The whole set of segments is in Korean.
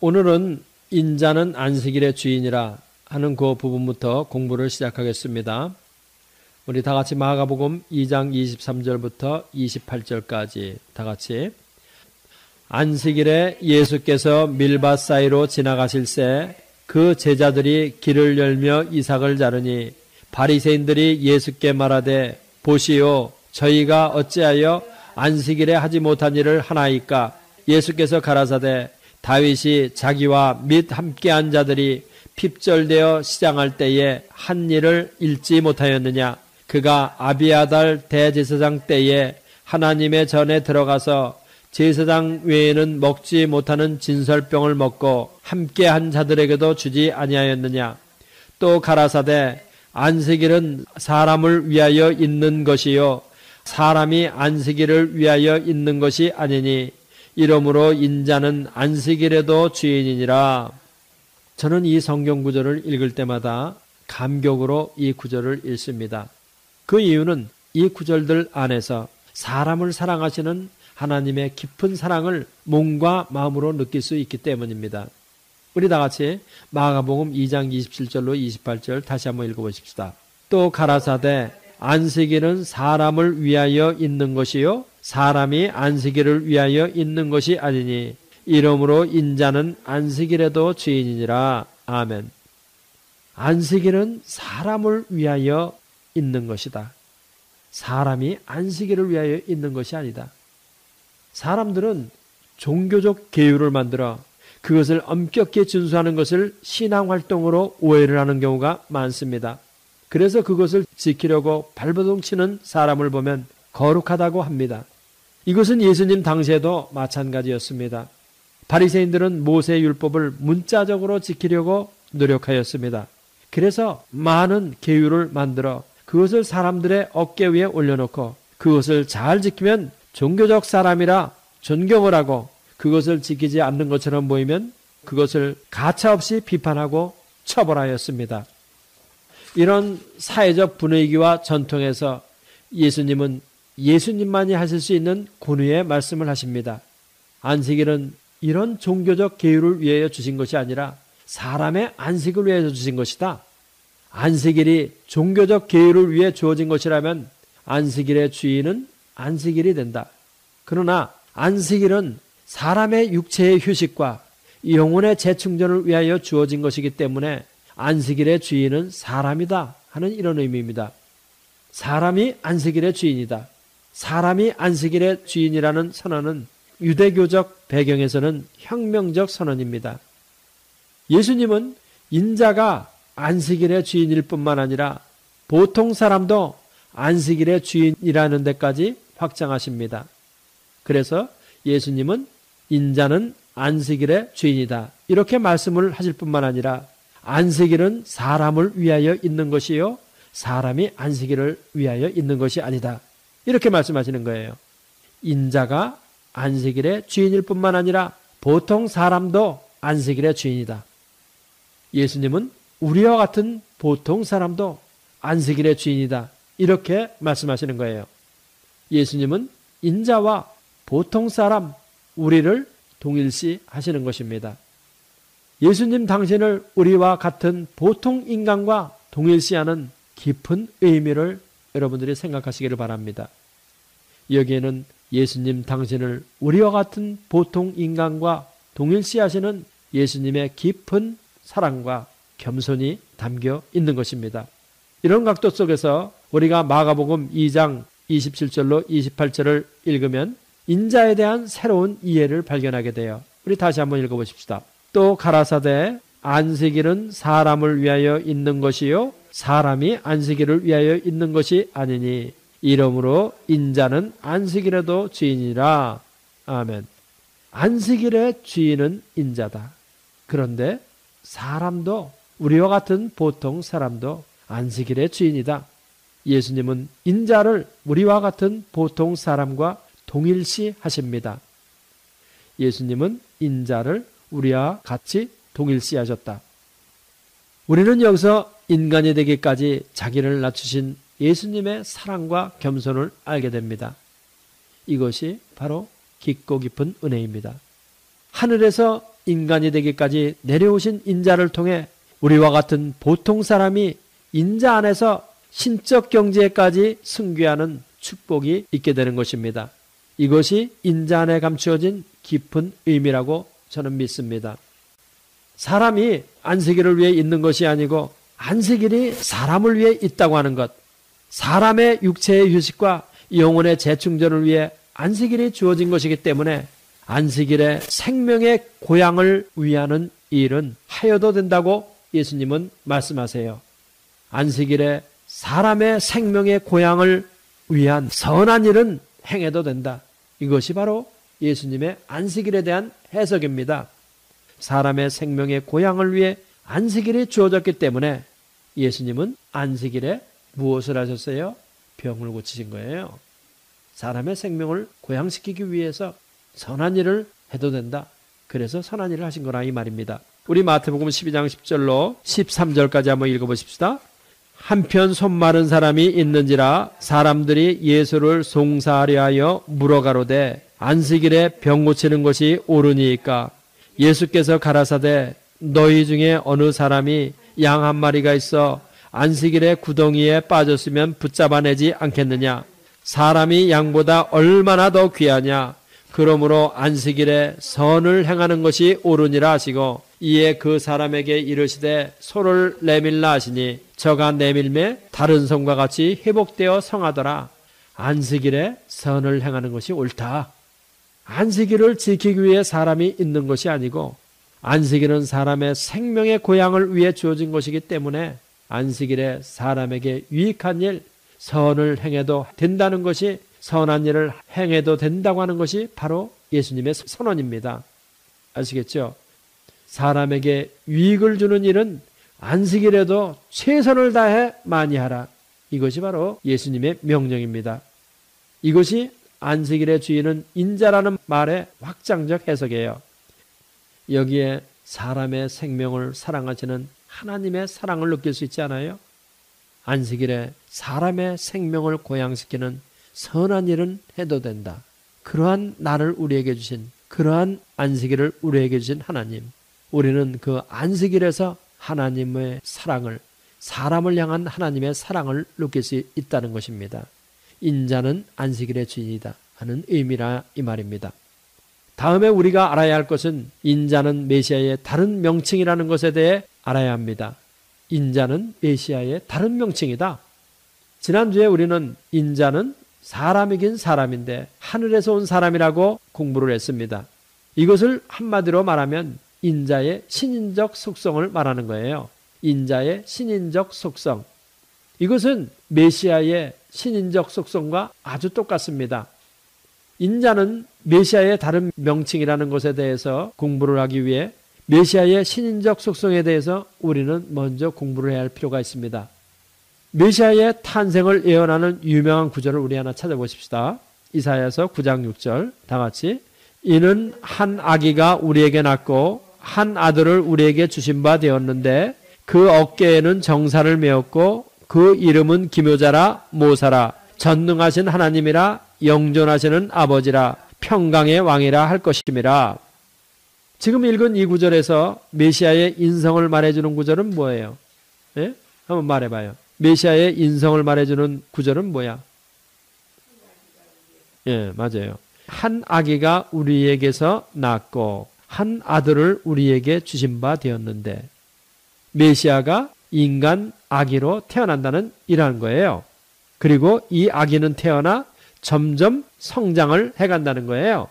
오늘은 인자는 안식일의 주인이라 하는 그 부분부터 공부를 시작하겠습니다. 우리 다 같이 마가복음 2장 23절부터 28절까지 다 같이. 안식일에 예수께서 밀밭 사이로 지나가실새 그 제자들이 길을 열며 이삭을 자르니 바리새인들이 예수께 말하되 보시오 저희가 어찌하여 안식일에 하지 못한 일을 하나이까. 예수께서 가라사대 다윗이 자기와 및 함께한 자들이 핍절되어 시장할 때에 한 일을 잃지 못하였느냐. 그가 아비아달 대제사장 때에 하나님의 전에 들어가서 제사장 외에는 먹지 못하는 진설병을 먹고 함께한 자들에게도 주지 아니하였느냐. 또 가라사대 안식일은 사람을 위하여 있는 것이요 사람이 안식일을 위하여 있는 것이 아니니 이러므로 인자는 안식일에도 주인이니라. 저는 이 성경 구절을 읽을 때마다 감격으로 이 구절을 읽습니다. 그 이유는 이 구절들 안에서 사람을 사랑하시는 하나님의 깊은 사랑을 몸과 마음으로 느낄 수 있기 때문입니다. 우리 다 같이 마가복음 2장 27절로 28절 다시 한번 읽어보십시다. 또 가라사대 안식일은 사람을 위하여 있는 것이요 사람이 안식일을 위하여 있는 것이 아니니 이러므로 인자는 안식일에도 주인이니라. 아멘. 안식일은 사람을 위하여 있는 것이다. 사람이 안식일을 위하여 있는 것이 아니다. 사람들은 종교적 계율을 만들어 그것을 엄격히 준수하는 것을 신앙활동으로 오해를 하는 경우가 많습니다. 그래서 그것을 지키려고 발버둥 치는 사람을 보면 거룩하다고 합니다. 이것은 예수님 당시에도 마찬가지였습니다. 바리새인들은 모세의 율법을 문자적으로 지키려고 노력하였습니다. 그래서 많은 계율을 만들어 그것을 사람들의 어깨 위에 올려놓고 그것을 잘 지키면 종교적 사람이라 존경을 하고 그것을 지키지 않는 것처럼 보이면 그것을 가차없이 비판하고 처벌하였습니다. 이런 사회적 분위기와 전통에서 예수님은 예수님만이 하실 수 있는 권위의 말씀을 하십니다. 안식일은 이런 종교적 계율을 위하여 주신 것이 아니라 사람의 안식을 위해서 주신 것이다. 안식일이 종교적 계율을 위해 주어진 것이라면 안식일의 주인은 안식일이 된다. 그러나 안식일은 사람의 육체의 휴식과 영혼의 재충전을 위하여 주어진 것이기 때문에 안식일의 주인은 사람이다 하는 이런 의미입니다. 사람이 안식일의 주인이다. 사람이 안식일의 주인이라는 선언은 유대교적 배경에서는 혁명적 선언입니다. 예수님은 인자가 안식일의 주인일 뿐만 아니라 보통 사람도 안식일의 주인이라는 데까지 확장하십니다. 그래서 예수님은 인자는 안식일의 주인이다. 이렇게 말씀을 하실 뿐만 아니라 안식일은 사람을 위하여 있는 것이요 사람이 안식일을 위하여 있는 것이 아니다. 이렇게 말씀하시는 거예요. 인자가 안식일의 주인일 뿐만 아니라 보통 사람도 안식일의 주인이다. 예수님은 우리와 같은 보통 사람도 안식일의 주인이다. 이렇게 말씀하시는 거예요. 예수님은 인자와 보통 사람, 우리를 동일시 하시는 것입니다. 예수님 당신을 우리와 같은 보통 인간과 동일시하는 깊은 의미를 여러분들이 생각하시기를 바랍니다. 여기에는 예수님 당신을 우리와 같은 보통 인간과 동일시하시는 예수님의 깊은 사랑과 겸손이 담겨 있는 것입니다. 이런 각도 속에서 우리가 마가복음 2장 27절로 28절을 읽으면 인자에 대한 새로운 이해를 발견하게 돼요. 우리 다시 한번 읽어보십시다. 또 가라사대 안식일은 사람을 위하여 있는 것이요 사람이 안식일을 위하여 있는 것이 아니니 이러므로 인자는 안식일에도 주인이라. 아멘. 안식일의 주인은 인자다. 그런데 사람도 우리와 같은 보통 사람도 안식일의 주인이다. 예수님은 인자를 우리와 같은 보통 사람과 동일시 하십니다. 예수님은 인자를 우리와 같이 동일시 하셨다. 우리는 여기서 인간이 되기까지 자기를 낮추신 예수님의 사랑과 겸손을 알게 됩니다. 이것이 바로 깊고 깊은 은혜입니다. 하늘에서 인간이 되기까지 내려오신 인자를 통해 우리와 같은 보통 사람이 인자 안에서 신적 경지에까지 승귀하는 축복이 있게 되는 것입니다. 이것이 인자 안에 감추어진 깊은 의미라고 저는 믿습니다. 사람이 안식일을 위해 있는 것이 아니고 안식일이 사람을 위해 있다고 하는 것, 사람의 육체의 휴식과 영혼의 재충전을 위해 안식일이 주어진 것이기 때문에 안식일에 생명의 고향을 위하는 일은 하여도 된다고 예수님은 말씀하세요. 안식일에 사람의 생명의 고향을 위한 선한 일은 행해도 된다. 이것이 바로 예수님의 안식일에 대한 해석입니다. 사람의 생명의 고향을 위해 안식일이 주어졌기 때문에 예수님은 안식일에 무엇을 하셨어요? 병을 고치신 거예요. 사람의 생명을 고향시키기 위해서 선한 일을 해도 된다. 그래서 선한 일을 하신 거라 이 말입니다. 우리 마태복음 12장 10절로 13절까지 한번 읽어보십시다. 한편 손마른 사람이 있는지라 사람들이 예수를 송사하려 하여 물어가로되 안식일에 병 고치는 것이 옳으니까 예수께서 가라사대 너희 중에 어느 사람이 양 한 마리가 있어 안식일에 구덩이에 빠졌으면 붙잡아내지 않겠느냐. 사람이 양보다 얼마나 더 귀하냐. 그러므로 안식일에 선을 행하는 것이 옳으니라 하시고 이에 그 사람에게 이르시되 소를 내밀라 하시니 저가 내밀매 다른 성과 같이 회복되어 성하더라. 안식일에 선을 행하는 것이 옳다. 안식일을 지키기 위해 사람이 있는 것이 아니고 안식일은 사람의 생명의 고향을 위해 주어진 것이기 때문에 안식일에 사람에게 유익한 일, 선을 행해도 된다는 것이 선한 일을 행해도 된다고 하는 것이 바로 예수님의 선언입니다. 아시겠죠? 사람에게 유익을 주는 일은 안식일에도 최선을 다해 많이 하라. 이것이 바로 예수님의 명령입니다. 이것이 안식일의 주인은 인자라는 말의 확장적 해석이에요. 여기에 사람의 생명을 사랑하시는 하나님의 사랑을 느낄 수 있지 않아요? 안식일에 사람의 생명을 고양시키는 선한 일은 해도 된다. 그러한 나를 우리에게 주신, 그러한 안식일을 우리에게 주신 하나님. 우리는 그 안식일에서 하나님의 사랑을, 사람을 향한 하나님의 사랑을 느낄 수 있다는 것입니다. 인자는 안식일의 주인이다 하는 의미라 이 말입니다. 다음에 우리가 알아야 할 것은 인자는 메시아의 다른 명칭이라는 것에 대해 알아야 합니다. 인자는 메시아의 다른 명칭이다. 지난주에 우리는 인자는 사람이긴 사람인데 하늘에서 온 사람이라고 공부를 했습니다. 이것을 한마디로 말하면 인자의 신인적 속성을 말하는 거예요. 인자의 신인적 속성. 이것은 메시아의 신인적 속성과 아주 똑같습니다. 인자는 메시아의 다른 명칭이라는 것에 대해서 공부를 하기 위해 메시아의 신인적 속성에 대해서 우리는 먼저 공부를 해야 할 필요가 있습니다. 메시아의 탄생을 예언하는 유명한 구절을 우리 하나 찾아보십시다. 이사야서 9장 6절 다 같이 이는 한 아기가 우리에게 낳고 한 아들을 우리에게 주신 바 되었는데 그 어깨에는 정사를 메었고 그 이름은 기묘자라 모사라 전능하신 하나님이라 영존하시는 아버지라 평강의 왕이라 할 것임이라. 지금 읽은 이 구절에서 메시아의 인성을 말해주는 구절은 뭐예요? 예? 한번 말해봐요. 메시아의 인성을 말해주는 구절은 뭐야? 예, 맞아요. 한 아기가 우리에게서 낳고 한 아들을 우리에게 주신 바 되었는데 메시아가 인간 아기로 태어난다는 이러한 거예요. 그리고 이 아기는 태어나 점점 성장을 해간다는 거예요.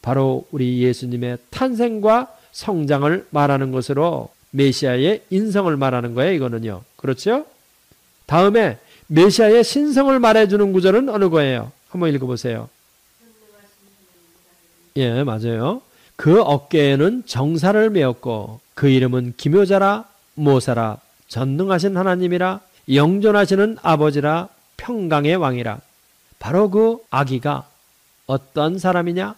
바로 우리 예수님의 탄생과 성장을 말하는 것으로 메시아의 인성을 말하는 거예요. 이거는요. 그렇죠? 다음에 메시아의 신성을 말해주는 구절은 어느 거예요? 한번 읽어보세요. 예, 맞아요. 그 어깨에는 정사를 메었고 그 이름은 기묘자라 모사라 전능하신 하나님이라 영존하시는 아버지라 평강의 왕이라. 바로 그 아기가 어떤 사람이냐?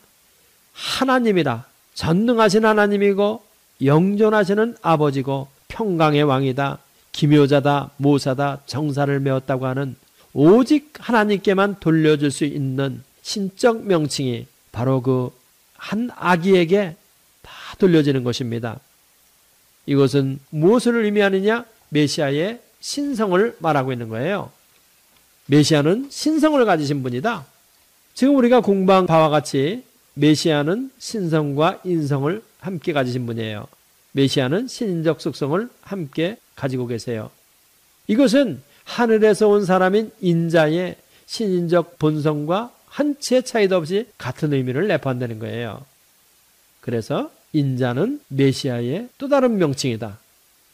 하나님이다. 전능하신 하나님이고 영존하시는 아버지고 평강의 왕이다. 기묘자다, 모사다, 정사를 메었다고 하는 오직 하나님께만 돌려줄 수 있는 신적 명칭이 바로 그 한 아기에게 다 돌려지는 것입니다. 이것은 무엇을 의미하느냐? 메시아의 신성을 말하고 있는 거예요. 메시아는 신성을 가지신 분이다. 지금 우리가 공부한 바와 같이 메시아는 신성과 인성을 함께 가지신 분이에요. 메시아는 신인적 속성을 함께 가지고 계세요. 이것은 하늘에서 온 사람인 인자의 신인적 본성과 한 치의 차이도 없이 같은 의미를 내포한다는 거예요. 그래서 인자는 메시아의 또 다른 명칭이다.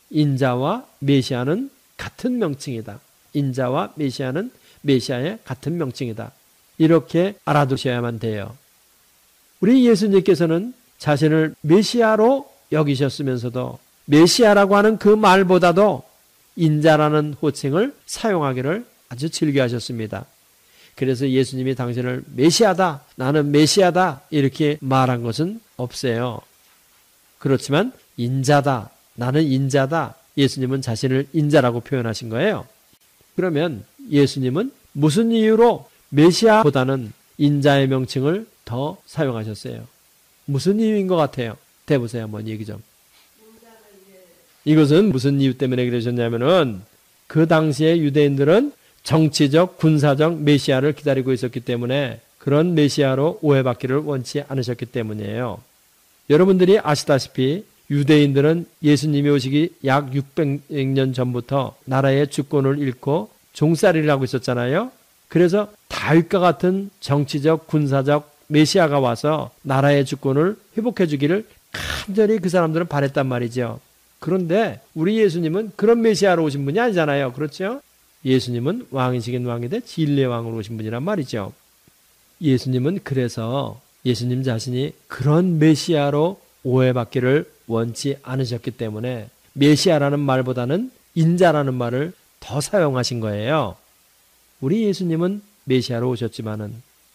인자와 메시아는 같은 명칭이다. 인자와 메시아는 메시아의 같은 명칭이다. 이렇게 알아두셔야만 돼요. 우리 예수님께서는 자신을 메시아로 여기셨으면서도 메시아라고 하는 그 말보다도 인자라는 호칭을 사용하기를 아주 즐겨하셨습니다. 그래서 예수님이 당신을 메시아다, 나는 메시아다 이렇게 말한 것은 없어요. 그렇지만 인자다, 나는 인자다, 예수님은 자신을 인자라고 표현하신 거예요. 그러면 예수님은 무슨 이유로 메시아보다는 인자의 명칭을 더 사용하셨어요? 무슨 이유인 것 같아요? 대보세요. 한번 얘기 좀. 이것은 무슨 이유 때문에 그러셨냐면은 그 당시에 유대인들은 정치적, 군사적 메시아를 기다리고 있었기 때문에 그런 메시아로 오해받기를 원치 않으셨기 때문이에요. 여러분들이 아시다시피 유대인들은 예수님이 오시기 약 600년 전부터 나라의 주권을 잃고 종살이를 하고 있었잖아요. 그래서 다윗과 같은 정치적, 군사적 메시아가 와서 나라의 주권을 회복해 주기를 간절히 그 사람들은 바랬단 말이죠. 그런데 우리 예수님은 그런 메시아로 오신 분이 아니잖아요. 그렇죠? 예수님은 왕이시긴 왕인데 진리의 왕으로 오신 분이란 말이죠. 예수님은 그래서 예수님 자신이 그런 메시아로 오해받기를 원치 않으셨기 때문에 메시아라는 말보다는 인자라는 말을 더 사용하신 거예요. 우리 예수님은 메시아로 오셨지만은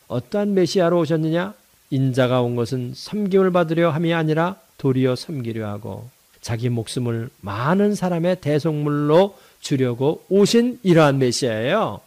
어떠한 메시아로 오셨느냐? 인자가 온 것은 섬김을 받으려 함이 아니라 도리어 섬기려 하고 자기 목숨을 많은 사람의 대속물로 주려고 오신 이러한 메시아예요.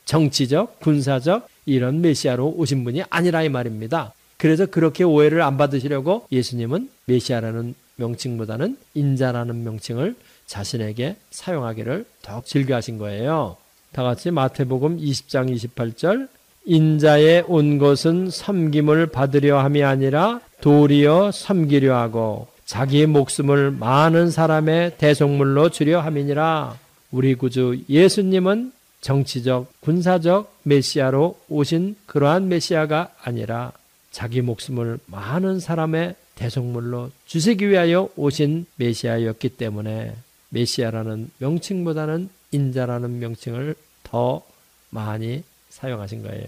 정치적, 군사적 이런 메시아로 오신 분이 아니라 이 말입니다. 그래서 그렇게 오해를 안 받으시려고 예수님은 메시아라는 명칭보다는 인자라는 명칭을 자신에게 사용하기를 더욱 즐겨하신 거예요. 다 같이 마태복음 20장 28절 인자에 온 것은 섬김을 받으려 함이 아니라 도리어 섬기려 하고 자기 목숨을 많은 사람의 대속물로 주려 함이니라. 우리 구주 예수님은 정치적, 군사적 메시아로 오신 그러한 메시아가 아니라 자기 목숨을 많은 사람의 대속물로 주시기 위하여 오신 메시아였기 때문에 메시아라는 명칭보다는 인자라는 명칭을 더 많이 사용하신 거예요.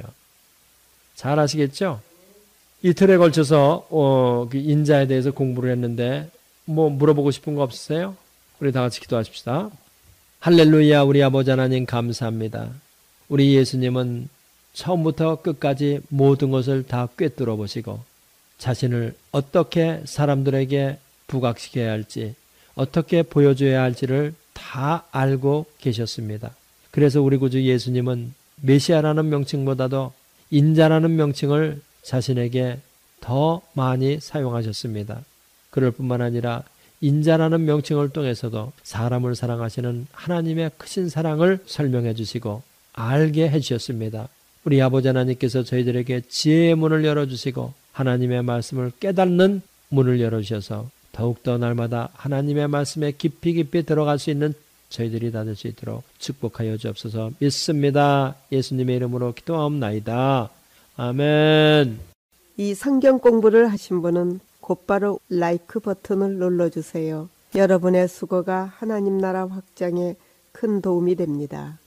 잘 아시겠죠? 이틀에 걸쳐서 그 인자에 대해서 공부를 했는데 뭐 물어보고 싶은 거 없으세요? 우리 다 같이 기도하십시다. 할렐루야. 우리 아버지 하나님 감사합니다. 우리 예수님은 처음부터 끝까지 모든 것을 다 꿰뚫어 보시고 자신을 어떻게 사람들에게 부각시켜야 할지 어떻게 보여줘야 할지를 다 알고 계셨습니다. 그래서 우리 구주 예수님은 메시아라는 명칭보다도 인자라는 명칭을 자신에게 더 많이 사용하셨습니다. 그럴 뿐만 아니라 인자라는 명칭을 통해서도 사람을 사랑하시는 하나님의 크신 사랑을 설명해 주시고 알게 해 주셨습니다. 우리 아버지 하나님께서 저희들에게 지혜의 문을 열어주시고 하나님의 말씀을 깨닫는 문을 열어주셔서 더욱더 날마다 하나님의 말씀에 깊이 깊이 들어갈 수 있는 저희들이 다 될 수 있도록 축복하여 주옵소서. 믿습니다. 예수님의 이름으로 기도하옵나이다. 아멘. 이 성경 공부를 하신 분은 곧바로 라이크 버튼을 눌러주세요. 여러분의 수고가 하나님 나라 확장에 큰 도움이 됩니다.